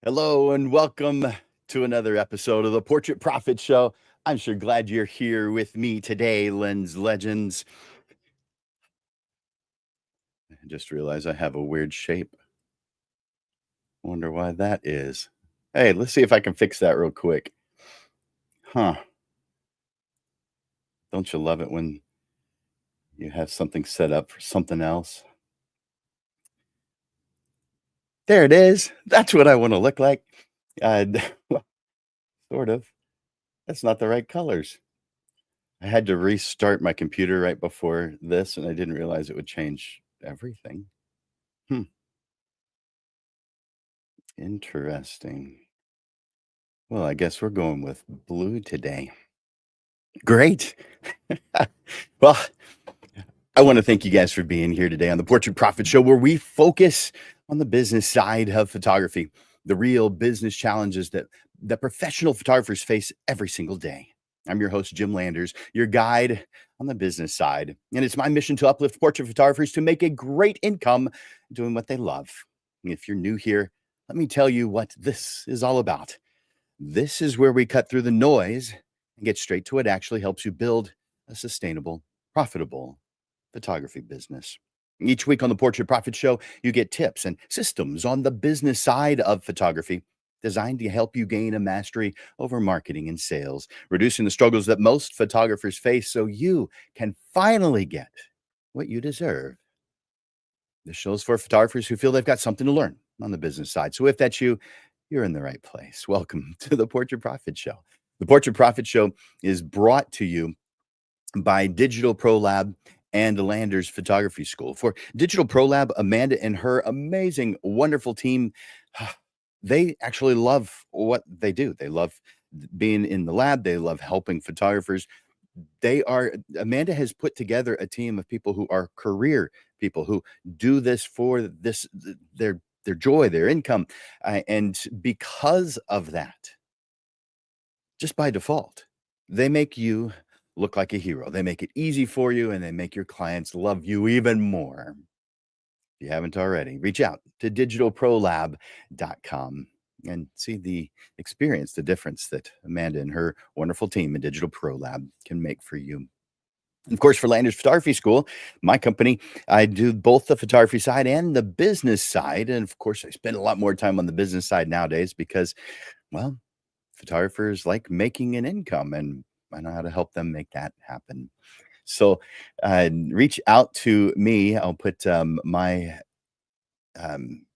Hello and welcome to another episode of the Portrait Profit Show. I'm sure glad you're here with me today, Lens Legends. I just realized I have a weird shape. Wonder why that is. Hey, let's see if I can fix that real quick. Huh. Don't you love it when you have something set up for something else? There it is. That's what I want to look like. Uh, sort of. That's not the right colors. I had to restart my computer right before this, and I didn't realize it would change everything. Hmm. Interesting. Well, I guess we're going with blue today. Great. Well, I want to thank you guys for being here today on the Portrait Profit Show, where we focus on the business side of photography, the real business challenges that professional photographers face every single day. I'm your host, Jim Landers, your guide on the business side. And it's my mission to uplift portrait photographers to make a great income doing what they love. And if you're new here, let me tell you what this is all about. This is where we cut through the noise and get straight to what actually helps you build a sustainable, profitable photography business. Each week on the Portrait Profit Show, you get tips and systems on the business side of photography designed to help you gain a mastery over marketing and sales, reducing the struggles that most photographers face so you can finally get what you deserve. This show is for photographers who feel they've got something to learn on the business side. So if that's you, you're in the right place. Welcome to the Portrait Profit Show. The Portrait Profit Show is brought to you by Digital Pro Lab and Landers Photography School. For Digital Pro Lab, Amanda and her amazing, wonderful team, they actually love what they do. They love being in the lab. They love helping photographers. Amanda has put together a team of people who are career people who do this for their joy, their income. And because of that, just by default, they make you look like a hero. They make it easy for you and they make your clients love you even more. If you haven't already, reach out to digitalprolab.com and see the experience, the difference that Amanda and her wonderful team at Digital Pro Lab can make for you. Of course, for Landers Photography School, my company, I do both the photography side and the business side. And of course, I spend a lot more time on the business side nowadays because, well, photographers like making an income, and I know how to help them make that happen. So reach out to me. I'll put my, um,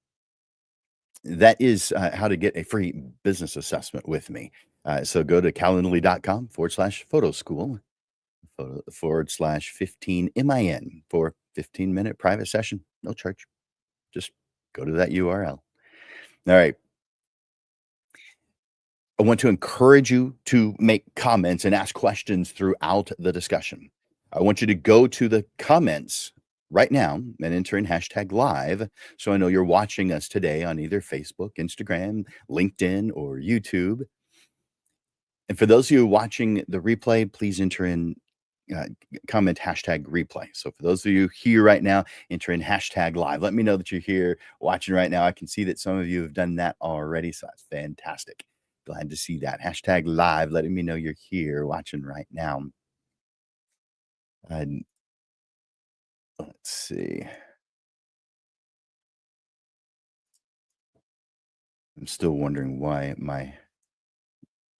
that is how to get a free business assessment with me. So go to calendly.com/photo school /15 MIN for 15-minute private session. No charge. Just go to that URL. All right. I want to encourage you to make comments and ask questions throughout the discussion. I want you to go to the comments right now and enter in hashtag live so I know you're watching us today on either Facebook, Instagram, LinkedIn, or YouTube. And for those of you watching the replay, please enter in uh, comment hashtag replay. So for those of you here right now, enter in hashtag live. Let me know that you're here watching right now. I can see that some of you have done that already, so that's fantastic. Glad to see that. Hashtag live, letting me know you're here watching right now. And let's see. I'm still wondering why my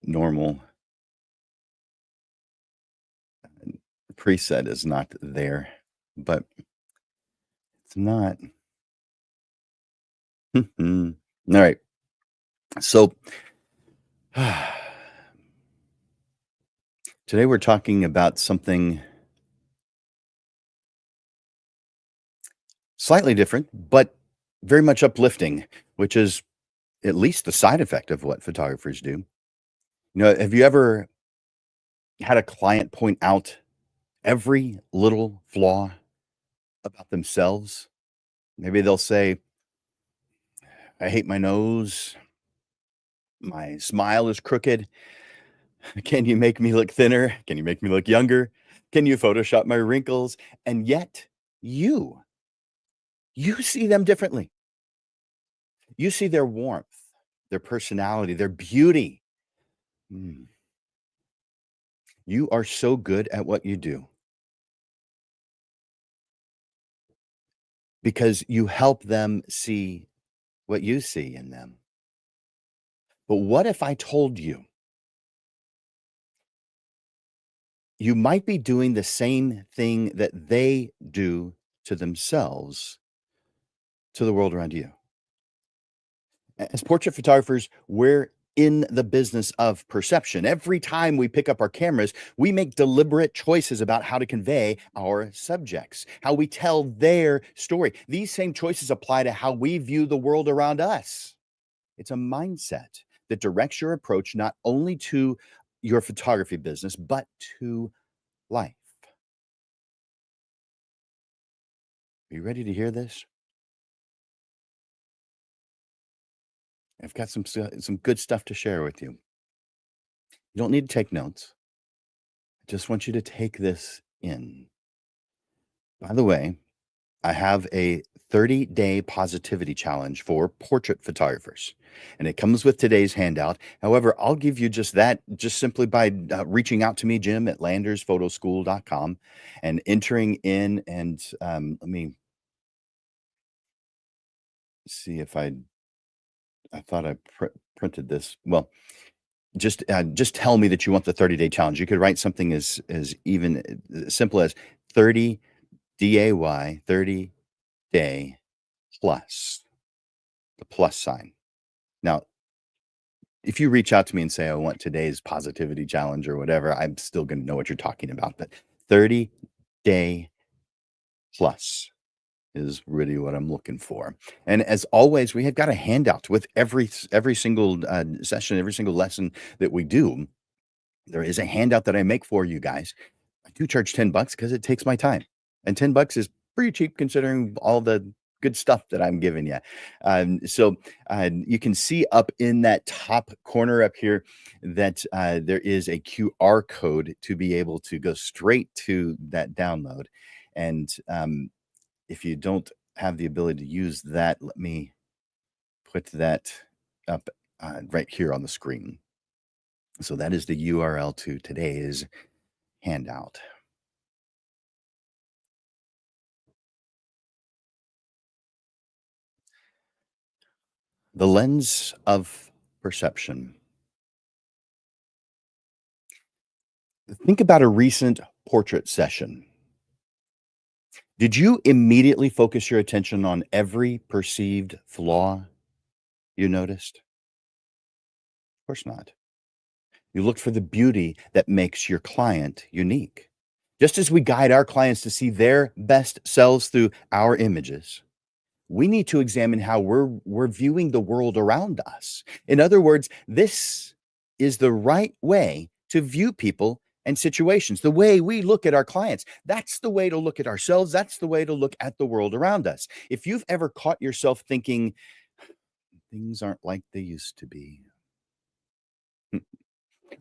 normal preset is not there, but it's not. All right. So today we're talking about something slightly different, but very much uplifting, which is at least the side effect of what photographers do. Have you ever had a client point out every little flaw about themselves? Maybe they'll say, I hate my nose. My smile is crooked. Can you make me look thinner? Can you make me look younger? Can you Photoshop my wrinkles? And yet, you, you see them differently. You see their warmth. their personality, their beauty. Mm. You are so good at what you do because you help them see what you see in them. But what if I told you you might be doing the same thing that they do to themselves to the world around you? As portrait photographers, we're in the business of perception. Every time we pick up our cameras, we make deliberate choices about how to convey our subjects, how we tell their story. These same choices apply to how we view the world around us. It's a mindset that directs your approach not only to your photography business, but to life. Are you ready to hear this? I've got some good stuff to share with you. You don't need to take notes. I just want you to take this in. By the way, I have a 30-day positivity challenge for portrait photographers, and it comes with today's handout. However, I'll give you just that just simply by reaching out to me, Jim at landersphotoschool.com, and entering in. And let me see if I thought I printed this. Well, just tell me that you want the 30-day challenge. You could write something as even simple as 30 DAY, 30 day plus, the plus sign. Now, if you reach out to me and say, I want today's positivity challenge or whatever, I'm still going to know what you're talking about. But 30-day plus is really what I'm looking for. And as always, we have got a handout with every single session, every single lesson that we do. There is a handout that I make for you guys. I do charge $10 because it takes my time, and $10 is pretty cheap considering all the good stuff that I'm giving you. You can see up in that top corner up here that there is a QR code to be able to go straight to that download. And if you don't have the ability to use that, let me put that up right here on the screen. So that is the URL to today's handout. The lens of perception. Think about a recent portrait session. Did you immediately focus your attention on every perceived flaw you noticed? Of course not. You looked for the beauty that makes your client unique. Just as we guide our clients to see their best selves through our images, we need to examine how we're viewing the world around us. In other words, this is the right way to view people and situations. The way we look at our clients, that's the way to look at ourselves. That's the way to look at the world around us. If you've ever caught yourself thinking things aren't like they used to be,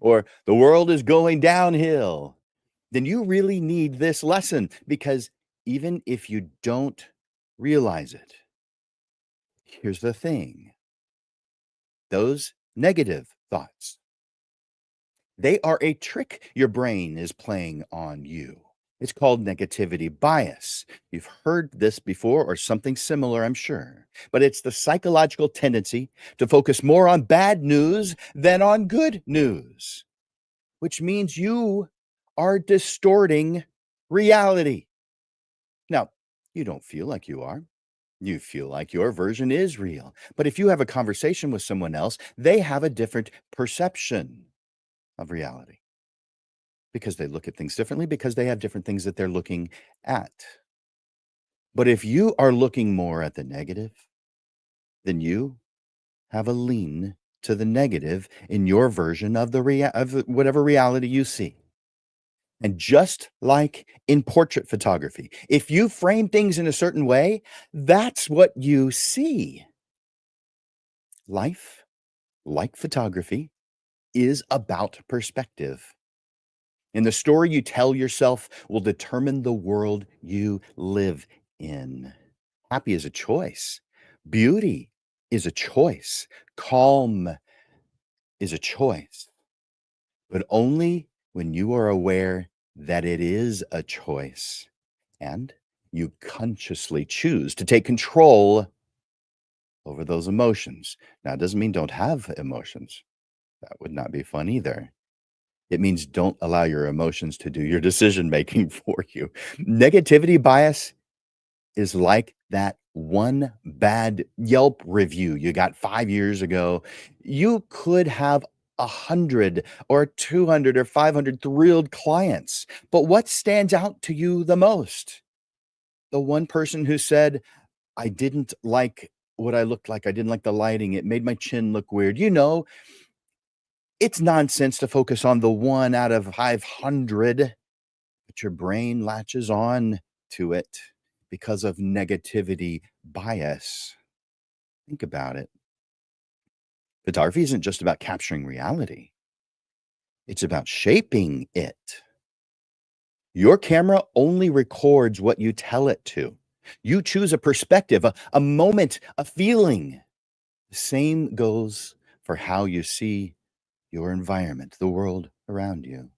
or the world is going downhill, then you really need this lesson, because even if you don't realize it, here's the thing: those negative thoughts, they are a trick your brain is playing on you. It's called negativity bias. You've heard this before or something similar, I'm sure. But it's the psychological tendency to focus more on bad news than on good news, which means you are distorting reality. Now, you don't feel like you are. You feel like your version is real. But if you have a conversation with someone else, they have a different perception of reality because they look at things differently, because they have different things that they're looking at. But if you are looking more at the negative, then you have a lean to the negative in your version of whatever reality you see. And just like in portrait photography, if you frame things in a certain way, that's what you see. Life, like photography, is about perspective. And the story you tell yourself will determine the world you live in. Happy is a choice. Beauty is a choice. Calm is a choice, but only when you are aware that it is a choice and you consciously choose to take control over those emotions. Now, it doesn't mean don't have emotions. That would not be fun either. It means don't allow your emotions to do your decision making for you. Negativity bias is like that one bad Yelp review you got 5 years ago. You could have 100 or 200 or 500 thrilled clients, but what stands out to you the most? The one person who said, I didn't like what I looked like. I didn't like the lighting. It made my chin look weird. It's nonsense to focus on the one out of 500, but your brain latches on to it because of negativity bias. Think about it. Photography isn't just about capturing reality, it's about shaping it. Your camera only records what you tell it to. You choose a perspective, a moment, a feeling. The same goes for how you see your environment, the world around you.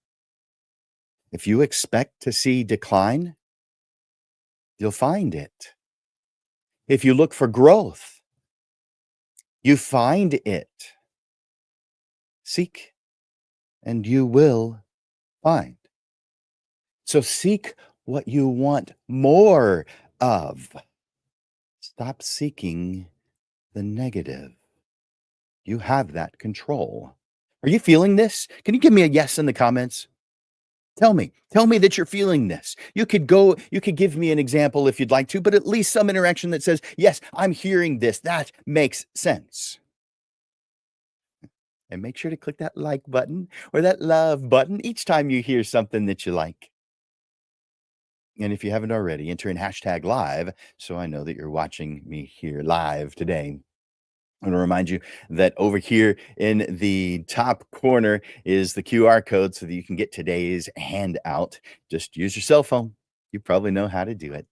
If you expect to see decline, you'll find it. If you look for growth, you find it. Seek and you will find. So seek what you want more of. Stop seeking the negative. You have that control. Are you feeling this? Can you give me a yes in the comments? Tell me that you're feeling this. You could give me an example if you'd like to, but at least some interaction that says, yes, I'm hearing this. That makes sense. And make sure to click that like button or that love button each time you hear something that you like. And if you haven't already, enter in hashtag live so I know that you're watching me here live today. I want to remind you that over here in the top corner is the QR code so that you can get today's handout. Just use your cell phone. You probably know how to do it.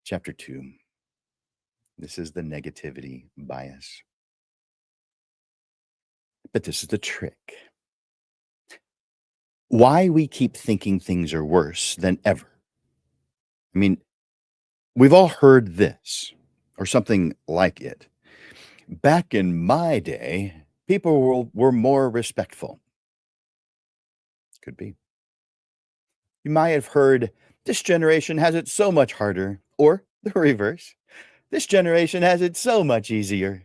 Chapter 2. This is the negativity bias. But this is the trick. Why we keep thinking things are worse than ever. I mean, we've all heard this or something like it. Back in my day, people were more respectful. Could be. You might have heard, this generation has it so much harder, or the reverse. This generation has it so much easier.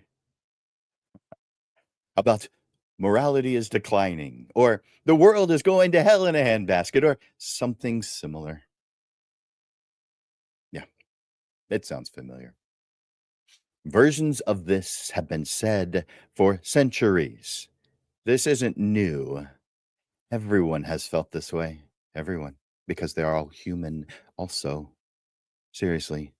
How about morality is declining, or the world is going to hell in a handbasket, or something similar. Yeah, it sounds familiar. Versions of this have been said for centuries. This isn't new. Everyone has felt this way. Everyone. Because they're all human, also. Seriously.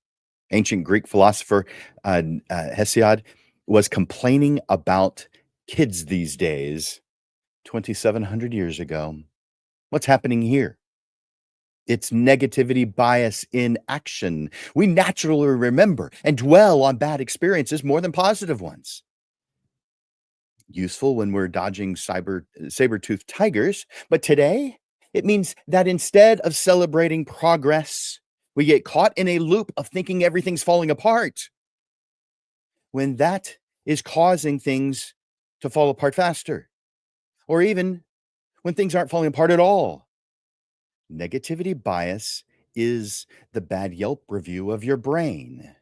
Ancient Greek philosopher Hesiod was complaining about kids these days 2,700 years ago. What's happening here? It's negativity bias in action. We naturally remember and dwell on bad experiences more than positive ones. Useful when we're dodging saber-toothed tigers, but today it means that instead of celebrating progress, we get caught in a loop of thinking everything's falling apart when that is causing things to fall apart faster, or even when things aren't falling apart at all. Negativity bias is the bad Yelp review of your brain.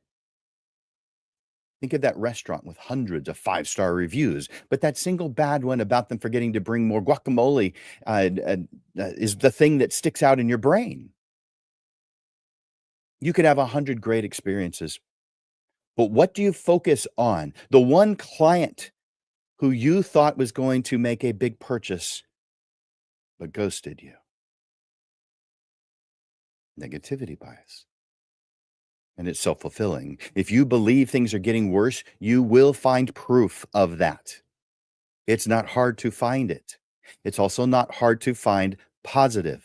Think of that restaurant with hundreds of five-star reviews, but that single bad one about them forgetting to bring more guacamole is the thing that sticks out in your brain. You could have 100 great experiences, but what do you focus on? The one client who you thought was going to make a big purchase, but ghosted you. Negativity bias. And it's self-fulfilling. If you believe things are getting worse, you will find proof of that. It's not hard to find it. It's also not hard to find positive.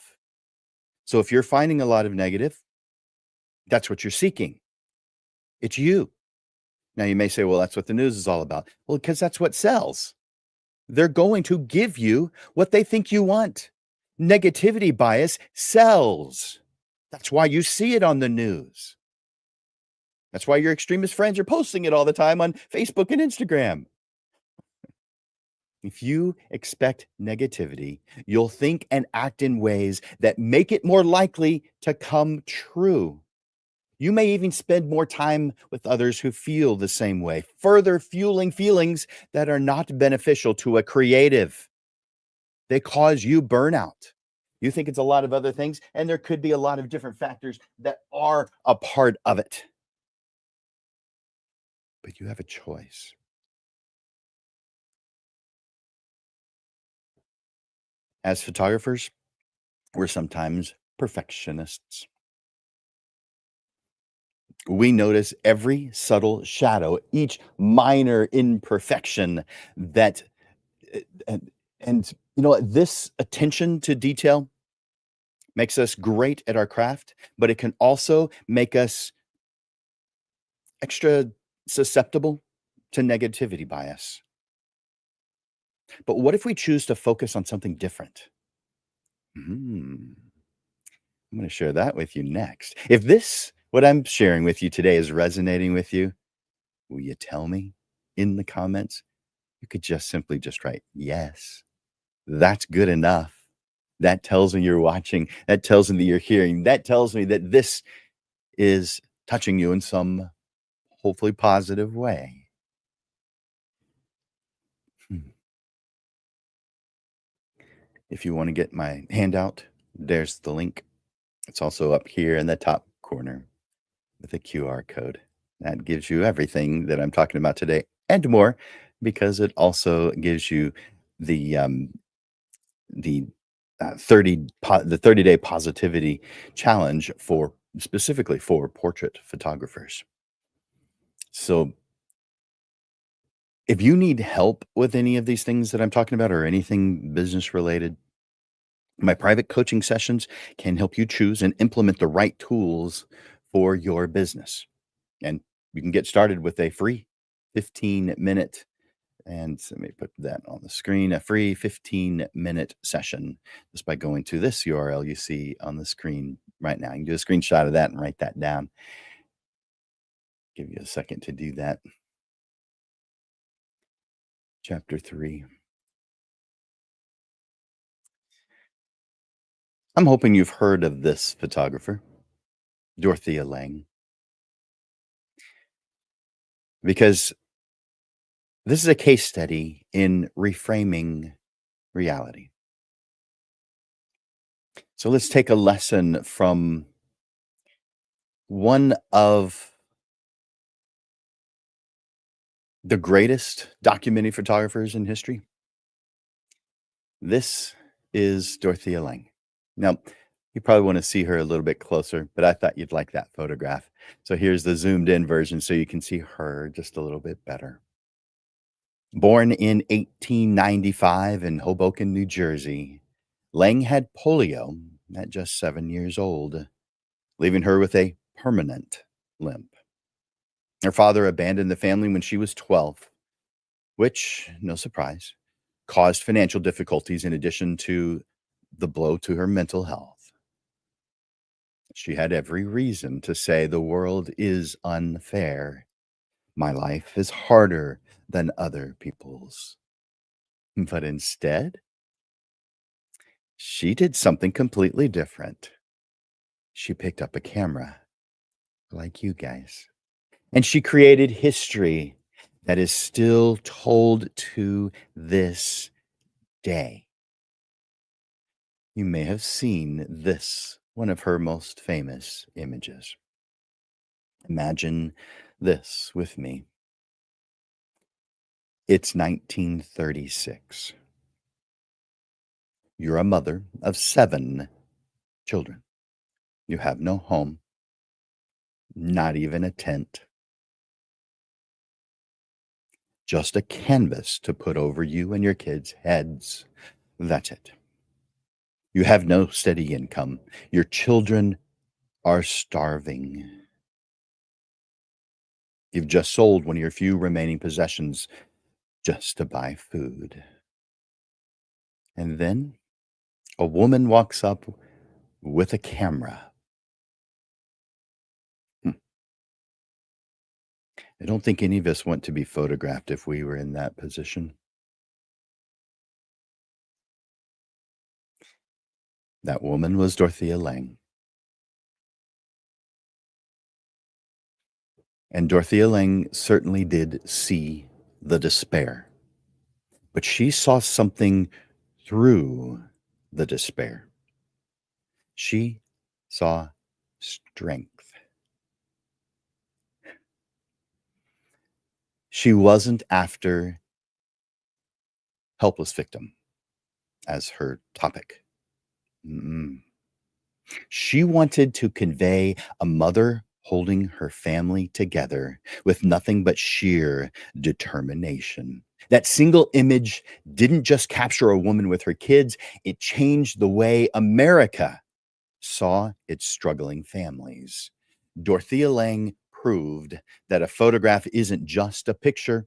So if you're finding a lot of negative, that's what you're seeking. It's you. Now you may say, well, that's what the news is all about. Well, because that's what sells. They're going to give you what they think you want. Negativity bias sells. That's why you see it on the news. That's why your extremist friends are posting it all the time on Facebook and Instagram. If you expect negativity, you'll think and act in ways that make it more likely to come true. You may even spend more time with others who feel the same way, further fueling feelings that are not beneficial to a creative. They cause you burnout. You think it's a lot of other things, and there could be a lot of different factors that are a part of it. But you have a choice. As photographers, we're sometimes perfectionists. We notice every subtle shadow, each minor imperfection that, and, you know what? This attention to detail makes us great at our craft, but it can also make us extra susceptible to negativity bias. But what if we choose to focus on something different? Hmm. I'm going to share that with you next. If this, what I'm sharing with you today, is resonating with you, will you tell me in the comments? You could just simply just write yes. That's good enough. That tells me you're watching. That tells me that you're hearing. That tells me that this is touching you in some hopefully positive way. Hmm. If you want to get my handout, there's the link. It's also up here in the top corner with a QR code. That gives you everything that I'm talking about today and more, because it also gives you the the 30-day positivity challenge for specifically for portrait photographers. So if you need help with any of these things that I'm talking about or anything business related, my private coaching sessions can help you choose and implement the right tools for your business. And you can get started with a free 15-minute, and so let me put that on the screen, a free 15-minute session just by going to this URL you see on the screen right now. You can do a screenshot of that and write that down. Give you a second to do that. Chapter 3. I'm hoping you've heard of this photographer, Dorothea Lange, because this is a case study in reframing reality. So let's take a lesson from one of the greatest documentary photographers in history. This is Dorothea Lange. Now, you probably want to see her a little bit closer, but I thought you'd like that photograph. So here's the zoomed in version so you can see her just a little bit better. Born in 1895 in Hoboken, New Jersey, Lange had polio at just 7 years old, leaving her with a permanent limp. Her father abandoned the family when she was 12, which, no surprise, caused financial difficulties in addition to the blow to her mental health. She had every reason to say the world is unfair. My life is harder than other people's. But instead, she did something completely different. She picked up a camera, like you guys, and she created history that is still told to this day. You may have seen this, one of her most famous images. Imagine this with me. It's 1936. You're a mother of 7 children. You have no home, not even a tent, just a canvas to put over you and your kids' heads. That's it. You have no steady income. Your children are starving. You've just sold one of your few remaining possessions just to buy food. And then a woman walks up with a camera. Hmm. I don't think any of us want to be photographed if we were in that position. That woman was Dorothea Lange. And Dorothea Lange certainly did see the despair, but she saw something through the despair. She saw strength. She wasn't after helpless victim as her topic. Mm-mm. She wanted to convey a mother holding her family together with nothing but sheer determination. That single image didn't just capture a woman with her kids, it changed the way America saw its struggling families. Dorothea Lange proved that a photograph isn't just a picture,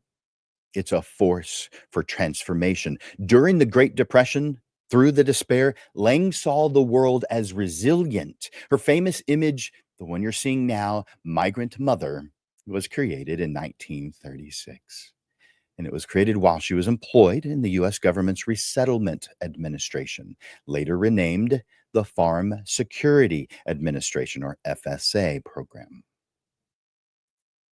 it's a force for transformation. During the Great Depression, through the despair, Lang saw the world as resilient. Her famous image, the one you're seeing now, Migrant Mother, was created in 1936. And it was created while she was employed in the US government's Resettlement Administration, later renamed the Farm Security Administration, or FSA program.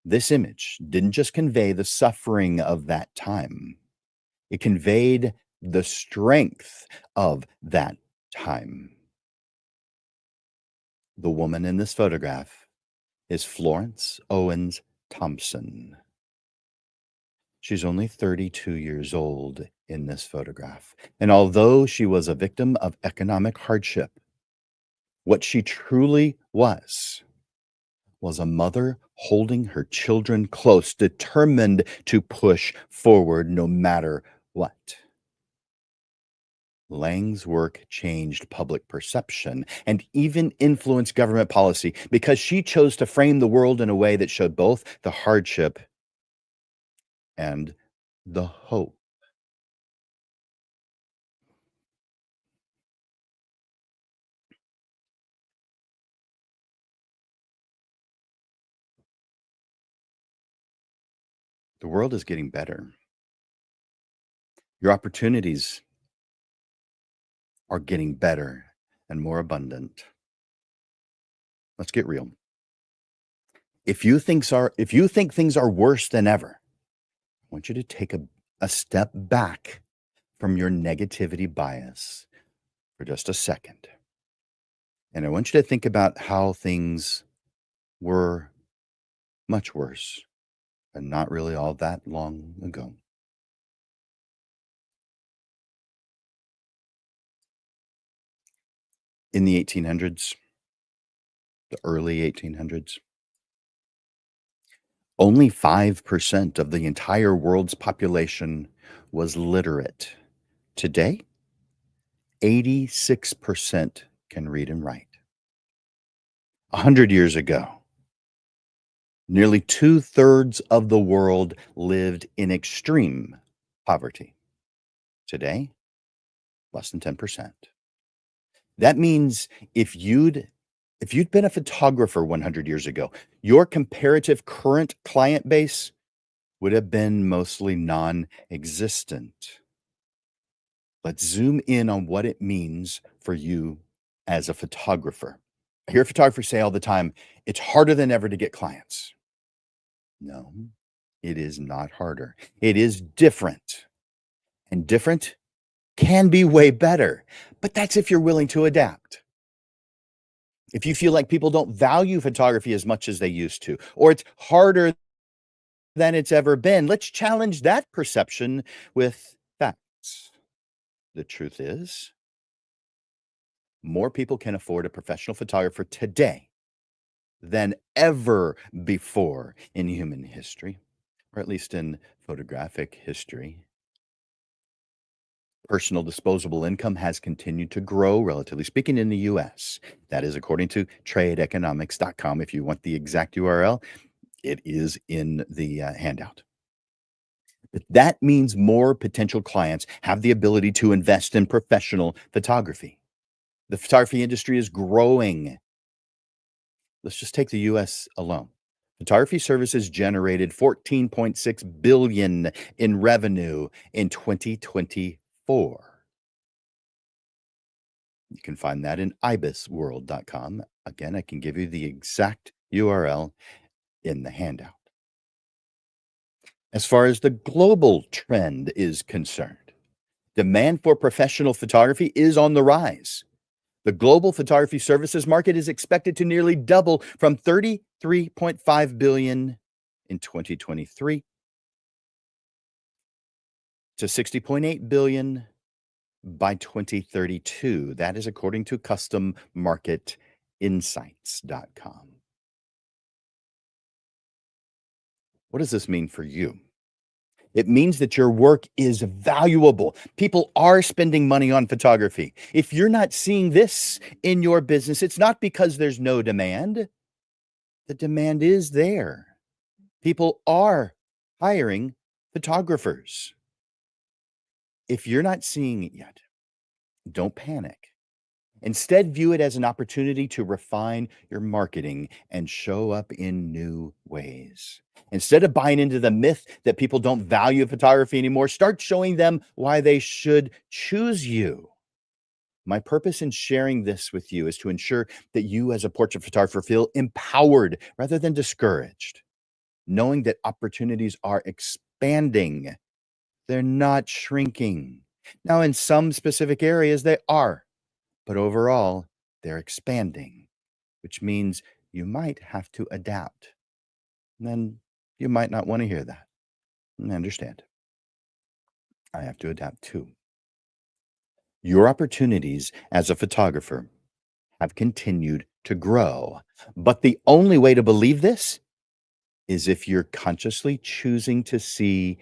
This image didn't just convey the suffering of that time, it conveyed the strength of that time. The woman in this photograph is Florence Owens Thompson. She's only 32 years old in this photograph. And although she was a victim of economic hardship, what she truly was a mother holding her children close, determined to push forward no matter what. Lang's work changed public perception and even influenced government policy because she chose to frame the world in a way that showed both the hardship and the hope. The world is getting better. Your opportunities are getting better and more abundant. Let's get real. If you think things are worse than ever, I want you to take a step back from your negativity bias for just a second. And I want you to think about how things were much worse and not really all that long ago. In the 1800s, the early 1800s, only 5% of the entire world's population was literate. Today, 86% can read and write. 100 years ago, nearly two-thirds of the world lived in extreme poverty. Today, less than 10%. That means if you'd been a photographer 100 years ago, your comparative current client base would have been mostly non-existent. Let's zoom in on what it means for you as a photographer. I hear photographers say all the time, it's harder than ever to get clients. No, it is not harder. It is different. And different can be way better. But that's if you're willing to adapt. If you feel like people don't value photography as much as they used to, or it's harder than it's ever been, let's challenge that perception with facts. The truth is, more people can afford a professional photographer today than ever before in human history, or at least in photographic history. Personal disposable income has continued to grow, relatively speaking, in the US. That is according to tradeeconomics.com. If you want the exact URL, It is in the handout. But that means more potential clients have the ability to invest in professional photography. The photography industry is growing. Let's just take the US alone. Photography services generated 14.6 billion in revenue in 2024. You can find that in ibisworld.com. Again, I can give you the exact URL in the handout. As far as the global trend is concerned, demand for professional photography is on the rise. The global photography services market is expected to nearly double from 33.5 billion in 2023 to 60.8 billion by 2032. That is according to custommarketinsights.com. What does this mean for you? It means that your work is valuable. People are spending money on photography. If you're not seeing this in your business, it's not because there's no demand. The demand is there. People are hiring photographers. If you're not seeing it yet, don't panic. Instead, view it as an opportunity to refine your marketing and show up in new ways. Instead of buying into the myth that people don't value photography anymore, start showing them why they should choose you. My purpose in sharing this with you is to ensure that you, as a portrait photographer, feel empowered rather than discouraged, knowing that opportunities are expanding, they're not shrinking. Now, in some specific areas, they are, but overall, they're expanding, which means you might have to adapt. And then you might not want to hear that. I understand. I have to adapt too. Your opportunities as a photographer have continued to grow. But the only way to believe this is if you're consciously choosing to see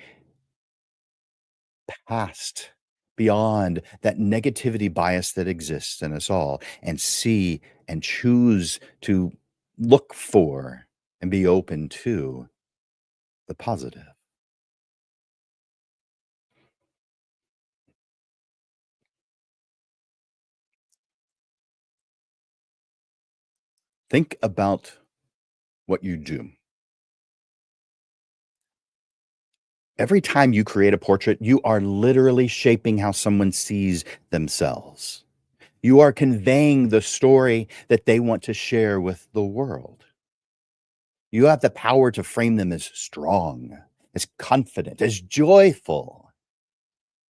past, beyond that negativity bias that exists in us all, and see and choose to look for and be open to the positive. Think about what you do. Every time you create a portrait, you are literally shaping how someone sees themselves. You are conveying the story that they want to share with the world. You have the power to frame them as strong, as confident, as joyful.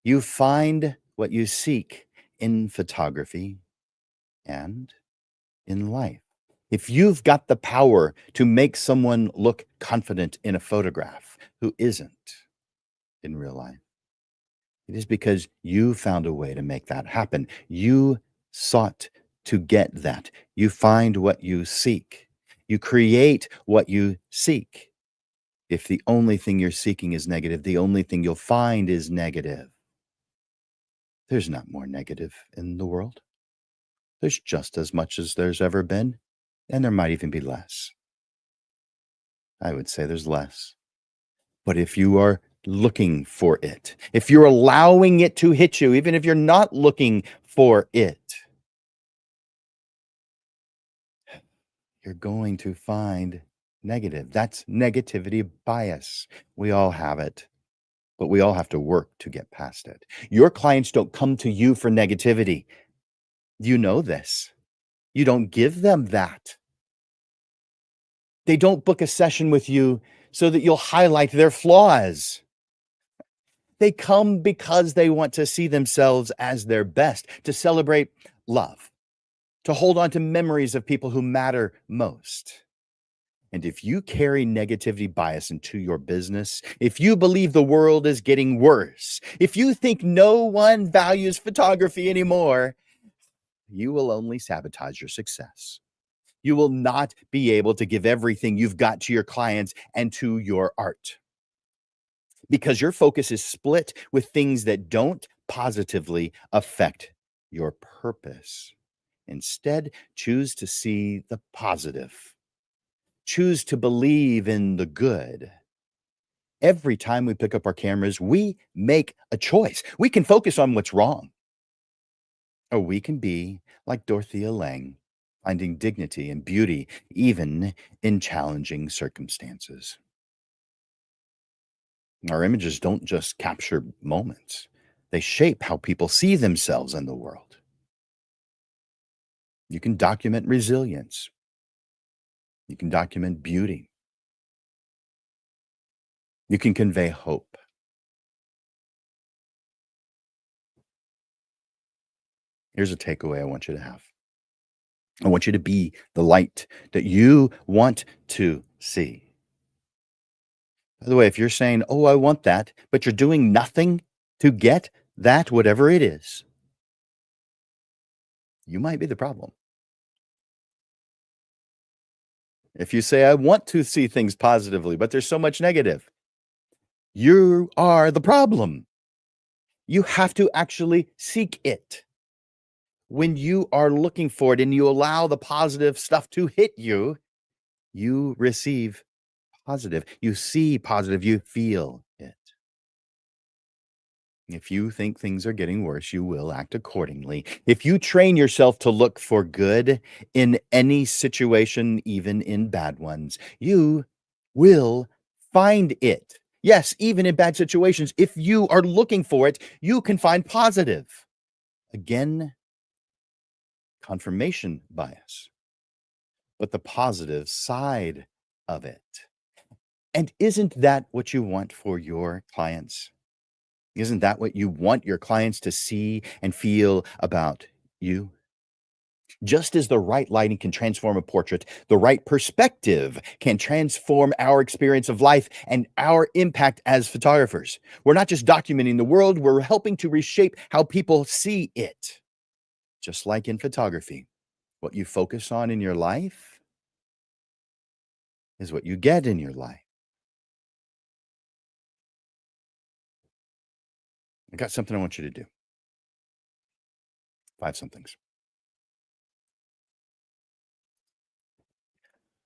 You find what you seek in photography and in life. If you've got the power to make someone look confident in a photograph who isn't in real life, it is because you found a way to make that happen. You sought to get that. You find what you seek. You create what you seek. If the only thing you're seeking is negative, the only thing you'll find is negative. There's not more negative in the world. There's just as much as there's ever been, and there might even be less. I would say there's less. But if you are looking for it, if you're allowing it to hit you, even if you're not looking for it, you're going to find negative. That's negativity bias. We all have it, but we all have to work to get past it. Your clients don't come to you for negativity. You know this. You don't give them that. They don't book a session with you so that you'll highlight their flaws. They come because they want to see themselves as their best, to celebrate love, to hold on to memories of people who matter most. And if you carry negativity bias into your business, if you believe the world is getting worse, if you think no one values photography anymore, you will only sabotage your success. You will not be able to give everything you've got to your clients and to your art because your focus is split with things that don't positively affect your purpose. Instead, choose to see the positive. choose to believe in the good. Every time we pick up our cameras, we make a choice. We can focus on what's wrong, or we can be like Dorothea Lange, finding dignity and beauty even in challenging circumstances. Our images don't just capture moments, they shape how people see themselves in the world. You can document resilience, you can document beauty, you can convey hope. Here's a takeaway I want you to have. I want you to be the light that you want to see. By the way, if you're saying, "Oh, I want that," but you're doing nothing to get that, whatever it is, you might be the problem. If you say, "I want to see things positively, but there's so much negative," you are the problem. You have to actually seek it. When you are looking for it and you allow the positive stuff to hit you, you receive positive. You see positive, you feel it. If you think things are getting worse, you will act accordingly. If you train yourself to look for good in any situation, even in bad ones, you will find it. Yes, even in bad situations, if you are looking for it, you can find positive. Again, confirmation bias, but the positive side of it. And isn't that what you want for your clients? Isn't that what you want your clients to see and feel about you? Just as the right lighting can transform a portrait, the right perspective can transform our experience of life and our impact as photographers. We're not just documenting the world, we're helping to reshape how people see it. Just like in photography, what you focus on in your life is what you get in your life. I got something I want you to do. 5 somethings.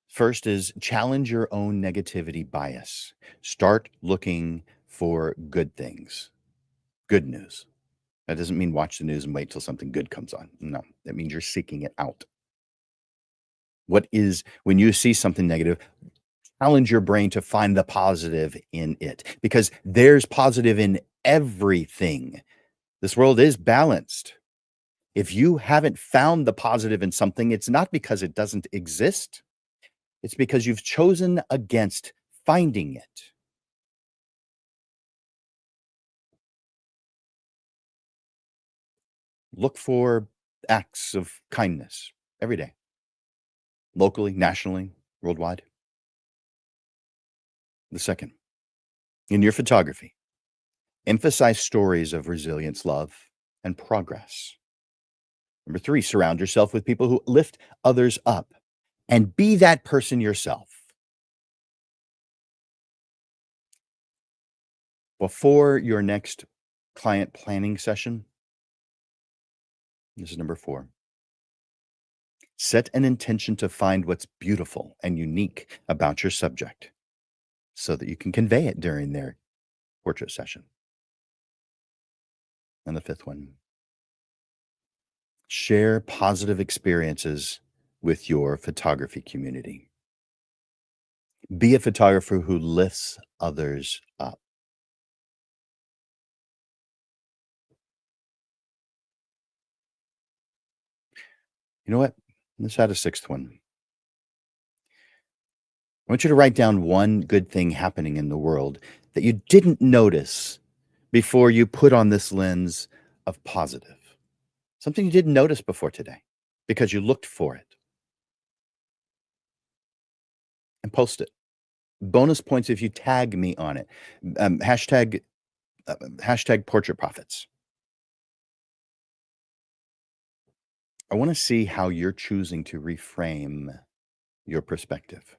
First is challenge your own negativity bias. Start looking for good things, good news. That doesn't mean watch the news and wait till something good comes on. No, that means you're seeking it out. What is, when you see something negative, challenge your brain to find the positive in it because there's positive in everything. This world is balanced. If you haven't found the positive in something, it's not because it doesn't exist. It's because you've chosen against finding it. Look for acts of kindness every day, locally, nationally, worldwide. The second, in your photography, emphasize stories of resilience, love, and progress. Number three, surround yourself with people who lift others up and be that person yourself. Before your next client planning session, this is number four, set an intention to find what's beautiful and unique about your subject so that you can convey it during their portrait session. And the fifth one, share positive experiences with your photography community. Be a photographer who lifts others up. You know what? Let's add a sixth one. I want you to write down one good thing happening in the world that you didn't notice before you put on this lens of positive. Something you didn't notice before today because you looked for it and post it. Bonus points if you tag me on it. Hashtag hashtag portrait profits. I want to see how you're choosing to reframe your perspective.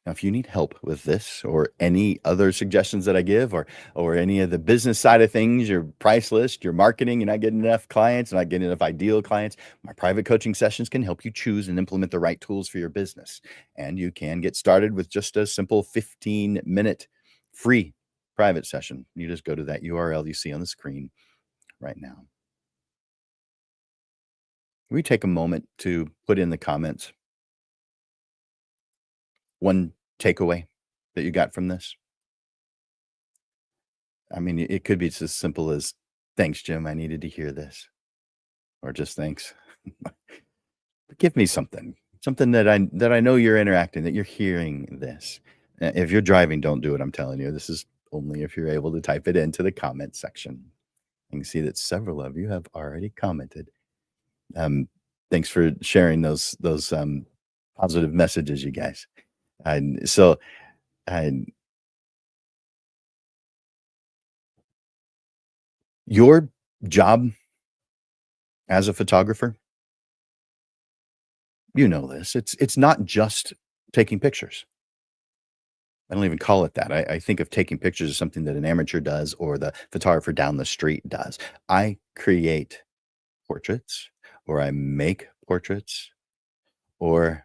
Now, if you need help with this or any other suggestions that I give or any of the business side of things, your price list, your marketing, you're not getting enough clients, not getting enough ideal clients, my private coaching sessions can help you choose and implement the right tools for your business. And you can get started with just a simple 15-minute free private session. You just go to that URL you see on the screen right now. We take a moment to put in the comments one takeaway that you got from this. I mean, it could be just as simple as, "Thanks, Jim, I needed to hear this," or just, "Thanks." Give me something that I know you're interacting, that you're hearing this. If you're driving, don't do it, I'm telling you. This is only if you're able to type it into the comment section. You can see that several of you have already commented. Um, Thanks for sharing those positive messages, you guys. And so, and your job as a photographer, you know this, it's not just taking pictures. I don't even call it that. I think of taking pictures as something that an amateur does or the photographer down the street does. I create portraits, or I make portraits, or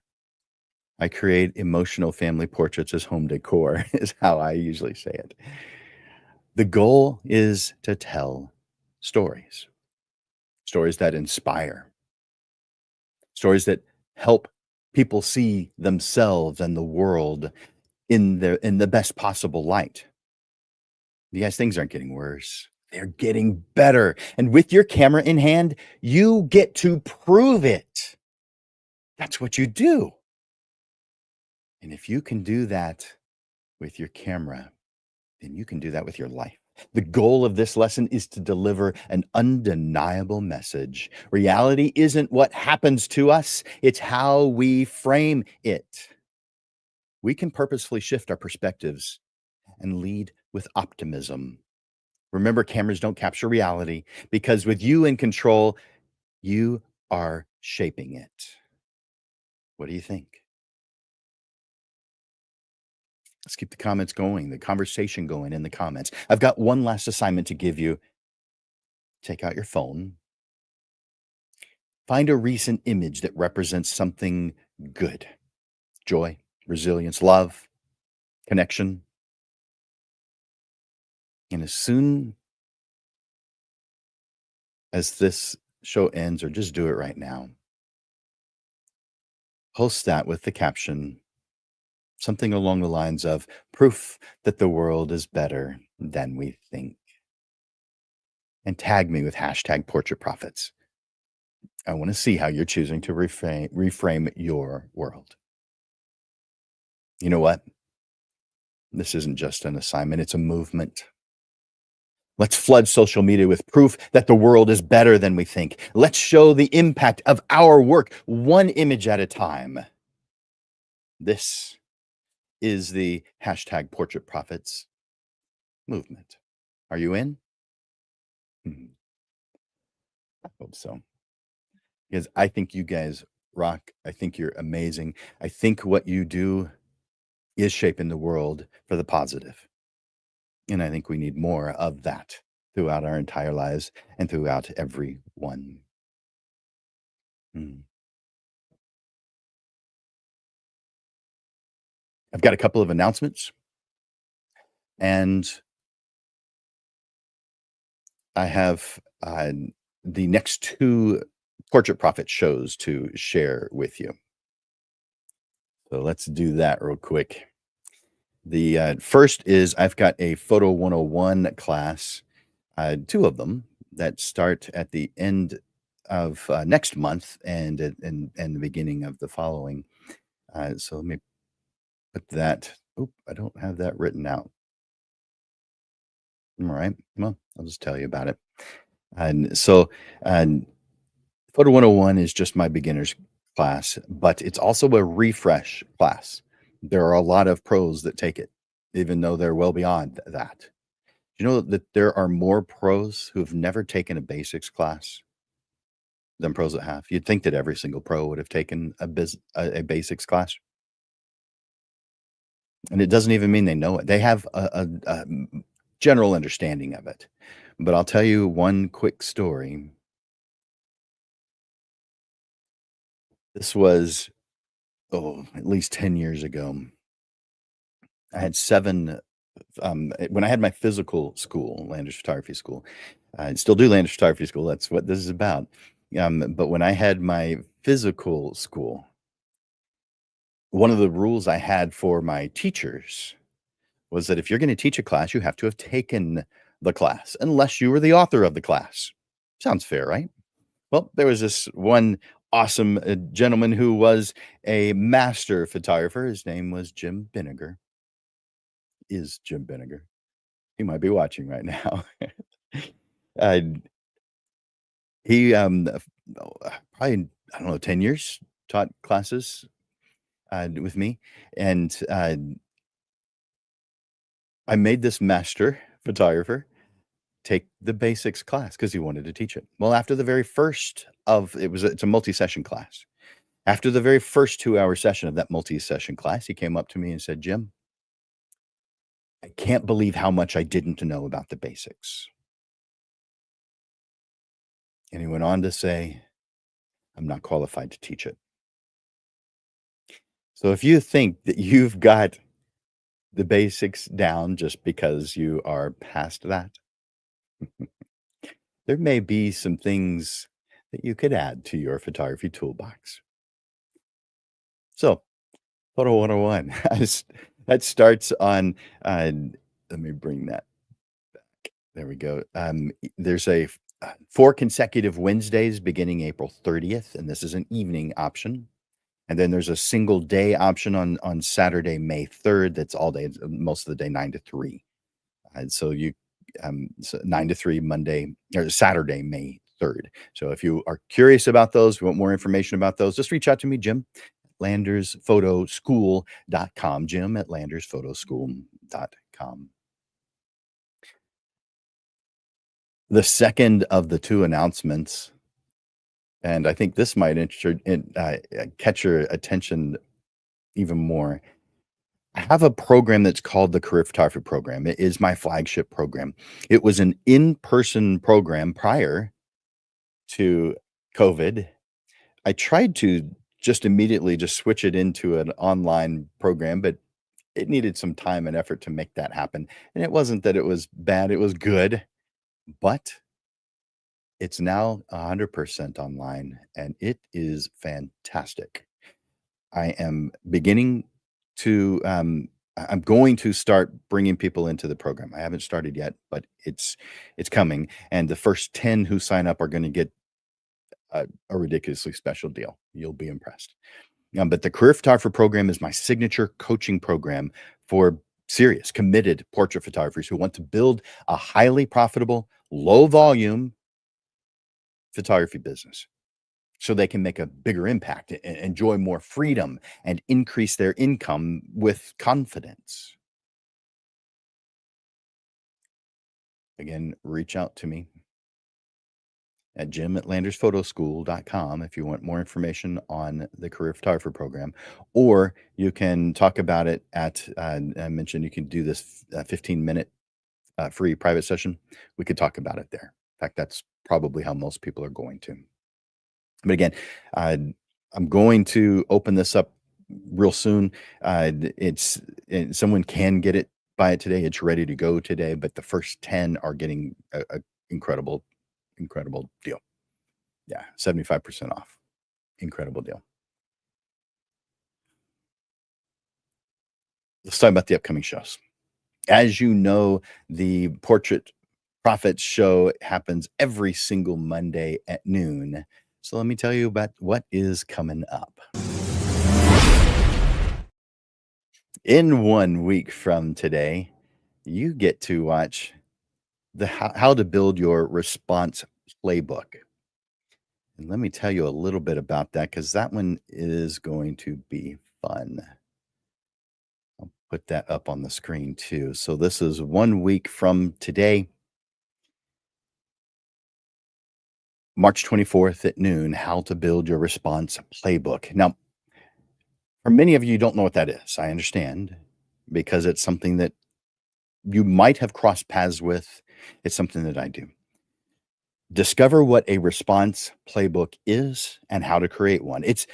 I create emotional family portraits as home decor, is how I usually say it. The goal is to tell stories, stories that inspire, stories that help people see themselves and the world in the best possible light. You guys, things aren't getting worse. They're getting better. And with your camera in hand, you get to prove it. That's what you do. And if you can do that with your camera, then you can do that with your life. The goal of this lesson is to deliver an undeniable message. Reality isn't what happens to us, it's how we frame it. We can purposefully shift our perspectives and lead with optimism. Remember, cameras don't capture reality because with you in control, you are shaping it. What do you think? Let's keep the comments going, the conversation going in the comments. I've got one last assignment to give you. Take out your phone, find a recent image that represents something good: joy, resilience, love, connection. And as soon as this show ends, or just do it right now, post that with the caption, something along the lines of proof that the world is better than we think. And tag me with hashtag portrait profits. I want to see how you're choosing to reframe your world. You know what? This isn't just an assignment, it's a movement. Let's flood social media with proof that the world is better than we think. Let's show the impact of our work one image at a time. This is the hashtag portrait profits movement. Are you in? Hmm, I hope so. Because I think you guys rock. I think you're amazing. I think what you do is shaping the world for the positive. And I think we need more of that throughout our entire lives and throughout everyone. Mm. I've got a couple of announcements, and I have the next two Portrait Profit shows to share with you. So let's do that real quick. The first is I've got a Photo 101 class, two of them that start at the end of next month and the beginning of the following. So let me put that. Oop, I don't have that written out. All right. Well, I'll just tell you about it. And so, and Photo 101 is just my beginner's class, but it's also a refresh class. There are a lot of pros that take it, even though they're well beyond that. You know that there are more pros who have never taken a basics class than pros that have? You'd think that every single pro would have taken a basics class. And it doesn't even mean they know it. They have general understanding of it. But I'll tell you one quick story. This was, oh, at least 10 years ago. I had 7, when I had my physical school, Landers Photography School, I still do Landers Photography School, that's what this is about. But when I had my physical school, one of the rules I had for my teachers was that if you're gonna teach a class, you have to have taken the class, unless you were the author of the class. Sounds fair, right? Well, there was this one awesome, gentleman who was a master photographer. His name was Jim Vinegar. Is Jim Vinegar. He might be watching right now. Uh, he, probably, I don't know, 10 years taught classes, with me, and, I made this master photographer take the basics class because he wanted to teach it. Well, after the very first of it's a multi-session class. After the very first 2-hour session of that multi-session class, he came up to me and said, "Jim, I can't believe how much I didn't know about the basics." And he went on to say, "I'm not qualified to teach it." So if you think that you've got the basics down just because you are past that, there may be some things that you could add to your photography toolbox. So, Photo 101, that starts on, let me bring that there we go. There's 4 consecutive Wednesdays beginning April 30th, and this is an evening option. And then there's a single day option on Saturday, May 3rd. That's all day, most of the day, 9 to 3. So 9 to 3 Monday or Saturday, May 3rd. So if you are curious about those, you want more information about those, just reach out to me, Jim, landersphotoschool.com. Jim at landersphotoschool.com. The second of the 2 announcements, and I think this might catch your attention even more. I have a program that's called the Career Photography Program. It is my flagship program. It was an in-person program prior to COVID. I tried to just immediately just switch it into an online program, but it needed some time and effort to make that happen. And it wasn't that it was bad, it was good, but it's now 100% online, and it is fantastic. I am beginning to, I'm going to start bringing people into the program. I haven't started yet, but it's coming, and the first 10 who sign up are gonna get a ridiculously special deal. You'll be impressed. But the Career Photographer Program is my signature coaching program for serious, committed portrait photographers who want to build a highly profitable, low volume photography business so they can make a bigger impact, enjoy more freedom, and increase their income with confidence. Again, reach out to me at jim@landersphotoschool.com if you want more information on the Career Photographer Program, or you can talk about it at, I mentioned you can do this 15-minute free private session. We could talk about it there. In fact, that's probably how most people are going to. But again, uh, I'm going to open this up real soon. Someone can get it, buy it today. It's ready to go today, but the first 10 are getting a incredible, incredible deal. Yeah, 75% off. Incredible deal. Let's talk about the upcoming shows. As you know, the Portrait Profits show happens every single Monday at noon. So let me tell you about what is coming up. In 1 week from today, you get to watch the how to build your response playbook. And let me tell you a little bit about that because that one is going to be fun. I'll put that up on the screen too. So this is 1 week from today, March 24th at noon, how to build your response playbook. Now, for many of you, you don't know what that is. I understand. because it's something that you might have crossed paths with. It's something that I do. Discover what a response playbook is and how to create one. It's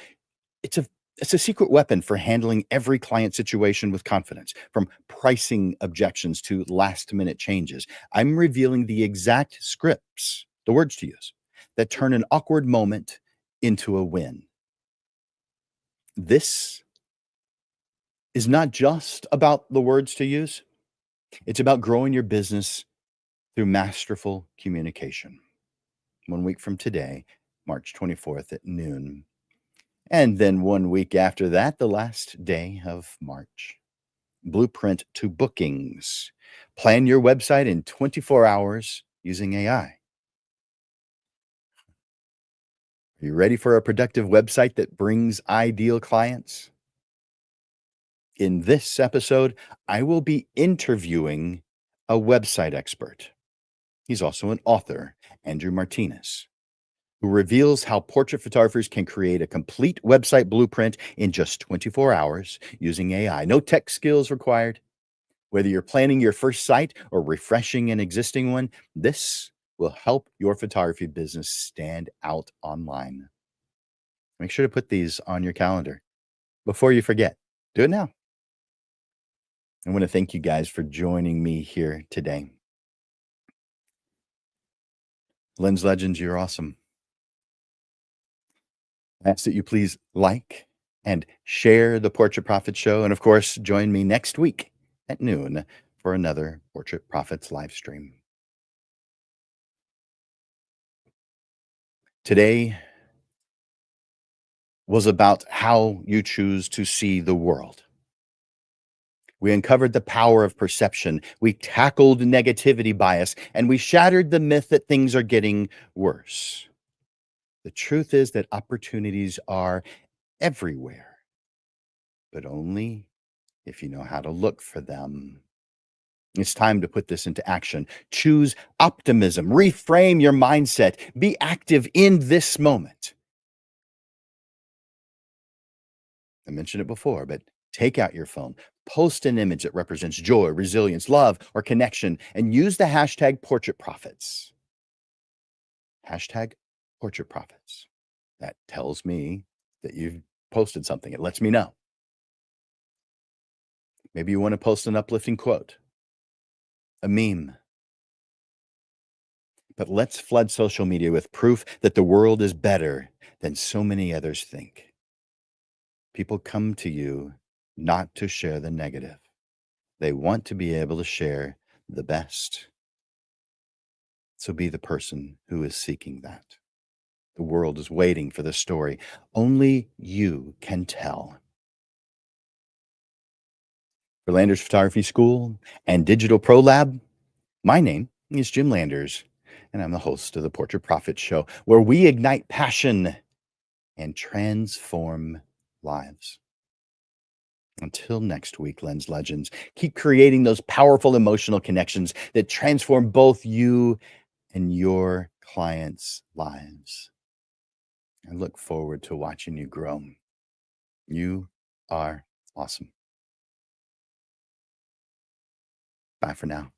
a it's a secret weapon for handling every client situation with confidence, from pricing objections to last-minute changes. I'm revealing the exact scripts, the words to use, that turn an awkward moment into a win. This is not just about the words to use. It's about growing your business through masterful communication. 1 week from today, March 24th at noon. And then 1 week after that, the last day of March. Blueprint to bookings. Plan your website in 24 hours using AI. Are you ready for a productive website that brings ideal clients? In this episode, I will be interviewing a website expert. He's also an author, Andrew Martinez, who reveals how portrait photographers can create a complete website blueprint in just 24 hours using AI. No tech skills required. Whether you're planning your first site or refreshing an existing one, this will help your photography business stand out online. Make sure to put these on your calendar before you forget. Do it now. I want to thank you guys for joining me here today. Lens Legends, you're awesome. I ask that you please like and share the Portrait Profits Show. And of course, join me next week at noon for another Portrait Profits live stream. Today was about how you choose to see the world. We uncovered the power of perception. We tackled negativity bias, and we shattered the myth that things are getting worse. The truth is that opportunities are everywhere, but only if you know how to look for them. It's time to put this into action. Choose optimism. Reframe your mindset. Be active in this moment. I mentioned it before, but take out your phone, post an image that represents joy, resilience, love, or connection, and use the hashtag Portrait Profits. Hashtag Portrait Profits. That tells me that you've posted something. It lets me know. Maybe you want to post an uplifting quote, a meme. But let's flood social media with proof that the world is better than so many others think. People come to you not to share the negative. They want to be able to share the best. So be the person who is seeking that. The world is waiting for the story only you can tell. For Landers Photography School and Digital Pro Lab, my name is Jim Landers, and I'm the host of the Portrait Profits Show, where we ignite passion and transform lives. Until next week, Lens Legends, keep creating those powerful emotional connections that transform both you and your clients' lives. I look forward to watching you grow. You are awesome. Bye for now.